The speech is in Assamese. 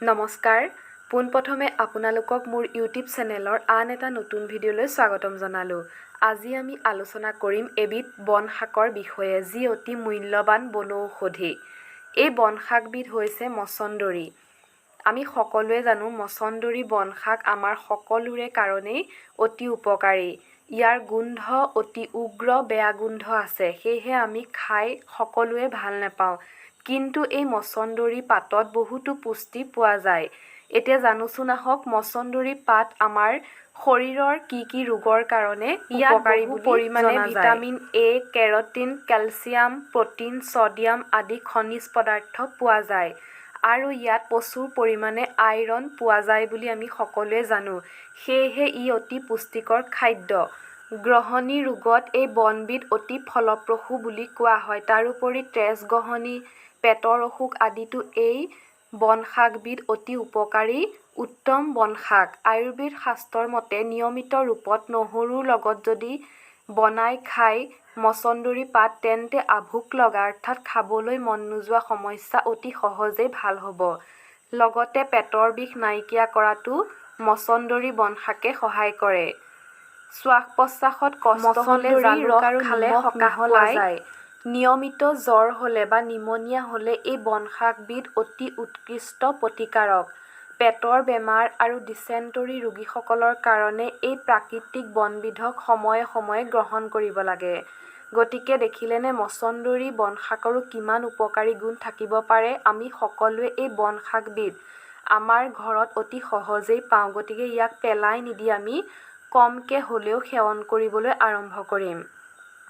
নমস্কাৰ, পোনপ্ৰথমে আপোনালোকক মোৰ ইউটিউব চেনেলৰ আন এটা নতুন ভিডিঅ'লৈ স্বাগতম জনালোঁ। আজি আমি আলোচনা কৰিম এবিধ বন শাকৰ বিষয়ে যি অতি মূল্যৱান বনৌষধি। এই বন শাকবিধ হৈছে মছন্দৰী। আমি সকলোৱে জানো মছন্দৰী বন শাক আমাৰ সকলোৰে কাৰণেই অতি উপকাৰী। ইয়াৰ গোন্ধ অতি উগ্ৰ বেয়া গোন্ধ আছে, সেয়েহে আমি খাই সকলোৱে ভাল নাপাওঁ। কিন্তু এই মছন্দৰী পাতত বহুতো পুষ্টি পোৱা যায়। এতিয়া জানোচোন আহক মছন্দৰী পাত আমাৰ শৰীৰৰ কি ৰোগৰ কাৰণে উপকাৰী বুলি পৰিমাণে vitamin A, carotene, calcium, protein, sodium আদি খনিজ পদাৰ্থ পোৱা যায় আৰু ইয়াত প্ৰচুৰ পৰিমাণে আইৰণ পোৱা যায় বুলি আমি সকলোৱে জানো। সেয়েহে ই অতি পুষ্টিকৰ খাদ্য। গ্ৰহণী ৰোগত এই বনবিধ অতি ফলপ্ৰসূ বুলি কোৱা হয়। তাৰোপৰি তেজ গ্ৰহণী, পেটৰ অসুখ আদিতো এই বন শাকবিধ অতি উপকাৰী উত্তম বন শাক। আয়ুৰ্বেদ শাস্ত্ৰৰ মতে নিয়মিত ৰূপত নহৰুৰ লগত যদি বনাই খায় মছন্দৰী পাত তেন্তে আভোক লগা অৰ্থাৎ খাবলৈ মন নোযোৱা সমস্যা অতি সহজেই ভাল হ'ব। লগতে পেটৰ বিষ নাইকিয়া কৰাতো মছন্দৰী বন শাকে সহায় কৰে। শ্বাস প্ৰশ্বাসত কষ্ট হ'লে জালুক আৰু নিমখ সকাহ পোৱা যায়। নিয়মিত জ্বৰ হ'লে বা নিমনিয়া হ'লে এই বন শাকবিধ অতি উৎকৃষ্ট প্ৰতিকাৰক। পেটৰ বেমাৰ আৰু ডিচেণ্টৰী ৰোগীসকলৰ কাৰণে এই প্ৰাকৃতিক বনবিধক সময়ে সময়ে গ্ৰহণ কৰিব লাগে। গতিকে দেখিলেনে মছন্দৰী বন শাকৰো কিমান উপকাৰী গুণ থাকিব পাৰে। আমি সকলোৱে এই বন শাকবিধ আমাৰ ঘৰত অতি সহজেই পাওঁ। গতিকে ইয়াক পেলাই নিদি আমি কমকৈ হ'লেও সেৱন কৰিবলৈ আৰম্ভ কৰিম।